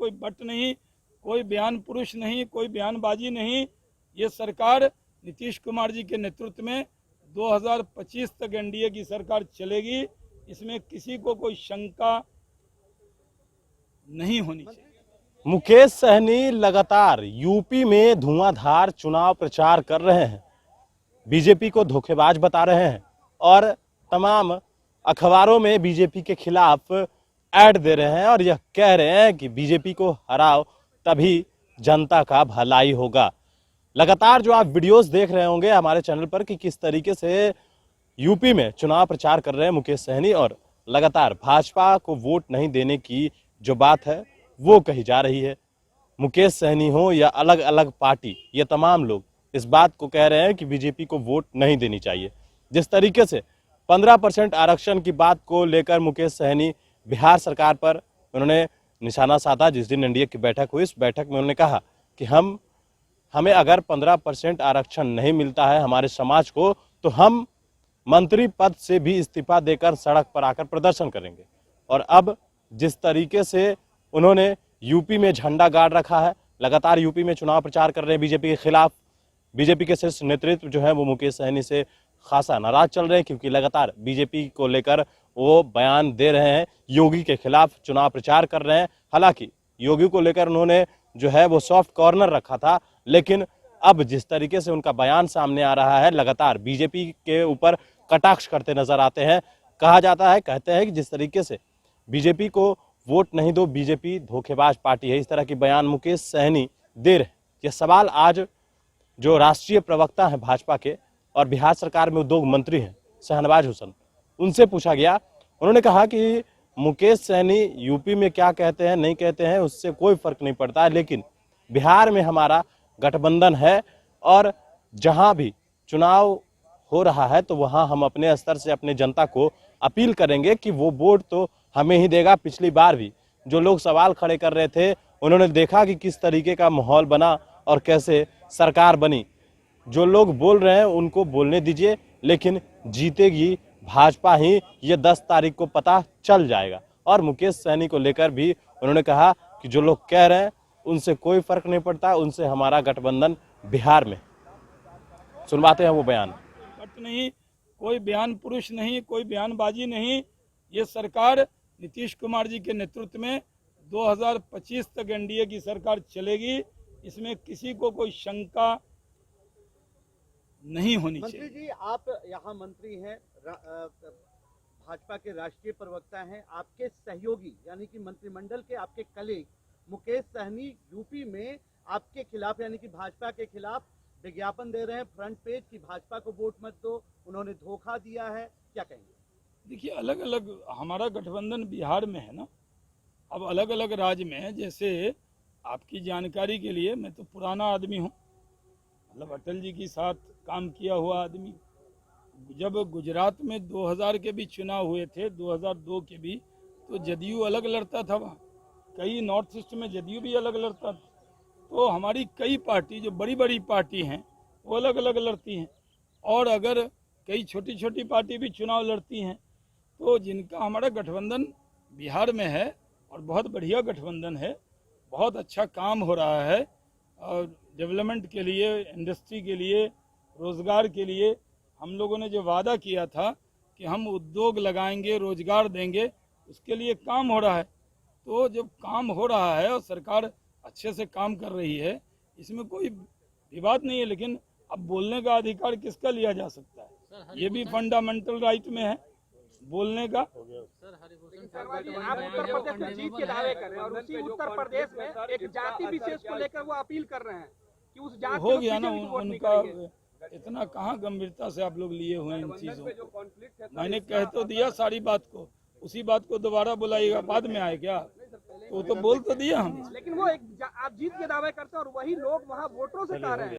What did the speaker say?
कोई बट नहीं, कोई बयान पुरुष नहीं, कोई बयानबाजी नहीं। ये सरकार नीतीश कुमार जी के नेतृत्व में 2025 तक एनडीए की सरकार चलेगी, इसमें किसी को कोई शंका नहीं होनी चाहिए। मुकेश सहनी लगातार यूपी में धुआंधार चुनाव प्रचार कर रहे हैं, बीजेपी को धोखेबाज बता रहे हैं और तमाम अखबारों में बीजेपी के खिलाफ ऐड दे रहे हैं और यह कह रहे हैं कि बीजेपी को हराओ तभी जनता का भलाई होगा। लगातार जो आप वीडियोस देख रहे होंगे हमारे चैनल पर कि किस तरीके से यूपी में चुनाव प्रचार कर रहे हैं मुकेश सहनी और लगातार भाजपा को वोट नहीं देने की जो बात है वो कही जा रही है। मुकेश सहनी हो या अलग अलग पार्टी, ये तमाम लोग इस बात को कह रहे हैं कि बीजेपी को वोट नहीं देनी चाहिए। जिस तरीके से 15% आरक्षण की बात को लेकर मुकेश सहनी बिहार सरकार पर उन्होंने निशाना साधा, जिस दिन एनडीए की बैठक हुई इस बैठक में उन्होंने कहा कि हमें अगर 15% आरक्षण नहीं मिलता है हमारे समाज को, तो हम मंत्री पद से भी इस्तीफा देकर सड़क पर आकर प्रदर्शन करेंगे। और अब जिस तरीके से उन्होंने यूपी में झंडा गाड़ रखा है, लगातार यूपी में चुनाव प्रचार कर रहे हैं बीजेपी के खिलाफ, बीजेपी के शीर्ष नेतृत्व जो है वो मुकेश सहनी से खासा नाराज चल रहे हैं क्योंकि लगातार बीजेपी को लेकर वो बयान दे रहे हैं, योगी के खिलाफ चुनाव प्रचार कर रहे हैं। हालांकि योगी को लेकर उन्होंने जो है वो सॉफ्ट कॉर्नर रखा था, लेकिन अब जिस तरीके से उनका बयान सामने आ रहा है, लगातार बीजेपी के ऊपर कटाक्ष करते नजर आते हैं। कहा जाता है, कहते हैं कि जिस तरीके से बीजेपी को वोट नहीं दो, बीजेपी धोखेबाज पार्टी है, इस तरह की बयान मुकेश सहनी दे रहे हैं। यह सवाल आज जो राष्ट्रीय प्रवक्ता हैं भाजपा के और बिहार सरकार में उद्योग मंत्री हैं शहनवाज हुसैन, उनसे पूछा गया। उन्होंने कहा कि मुकेश सहनी यूपी में क्या कहते हैं नहीं कहते हैं उससे कोई फर्क नहीं पड़ता है, लेकिन बिहार में हमारा गठबंधन है और जहां भी चुनाव हो रहा है तो वहां हम अपने स्तर से अपने जनता को अपील करेंगे कि वो वोट तो हमें ही देगा। पिछली बार भी जो लोग सवाल खड़े कर रहे थे उन्होंने देखा कि किस तरीके का माहौल बना और कैसे सरकार बनी। जो लोग बोल रहे हैं उनको बोलने दीजिए, लेकिन जीतेगी भाजपा ही, ये 10 तारीख को पता चल जाएगा। और मुकेश सहनी को लेकर भी उन्होंने कहा कि जो लोग कह रहे हैं उनसे कोई फर्क नहीं पड़ता, उनसे हमारा गठबंधन बिहार में। सुनवाते हैं वो बयान। बट नहीं, कोई बयान पुरुष नहीं, कोई बयानबाजी नहीं। ये सरकार नीतीश कुमार जी के नेतृत्व में 2025 तक एनडीए की सरकार चलेगी, इसमें किसी को कोई शंका नहीं होनी चाहिए। मंत्री जी, आप यहाँ मंत्री हैं, भाजपा के राष्ट्रीय प्रवक्ता हैं, आपके सहयोगी यानी कि मंत्रिमंडल के आपके कलीग मुकेश सहनी यूपी में आपके खिलाफ यानी कि भाजपा के खिलाफ विज्ञापन दे रहे हैं, फ्रंट पेज की भाजपा को वोट मत दो, उन्होंने धोखा दिया है, क्या कहेंगे? देखिए, अलग अलग हमारा गठबंधन बिहार में है ना, अब अलग अलग राज्य में, जैसे आपकी जानकारी के लिए मैं तो पुराना आदमी हूँ, मतलब अटल जी के साथ काम किया हुआ आदमी। जब गुजरात में 2000 के भी चुनाव हुए थे, 2002 के भी, तो जदयू अलग लड़ता था वहाँ, कई नॉर्थ ईस्ट में जदयू भी अलग लड़ता था। तो हमारी कई पार्टी जो बड़ी बड़ी पार्टी हैं वो अलग अलग लड़ती हैं, और अगर कई छोटी छोटी पार्टी भी चुनाव लड़ती हैं, तो जिनका हमारा गठबंधन बिहार में है और बहुत बढ़िया गठबंधन है, बहुत अच्छा काम हो रहा है और डेवलपमेंट के लिए, इंडस्ट्री के लिए, रोज़गार के लिए हम लोगों ने जो वादा किया था कि हम उद्योग लगाएंगे, रोजगार देंगे, उसके लिए काम हो रहा है। तो जब काम हो रहा है और सरकार अच्छे से काम कर रही है, इसमें कोई विवाद नहीं है, लेकिन अब बोलने का अधिकार किसका लिया जा सकता है, ये भी फंडामेंटल राइट में है बोलने का। आप उत्तर प्रदेश में जीत के दावे कर रहे हैं और उसी उत्तर प्रदेश में एक जाति विशेष को लेकर वो अपील कर रहे हैं कि उस जाति हो गया ना उनका, इतना कहाँ गंभीरता से आप लोग लिए हुए हैं इन चीजों को। मैंने कह तो दिया सारी बात को, उसी बात को दोबारा बुलाइएगा, बाद में आए क्या? तो बोल तो दिया हम। लेकिन वो एक आप जीत के दावे करते हैं और वही लोग वहाँ वोटरों से कह रहे हैं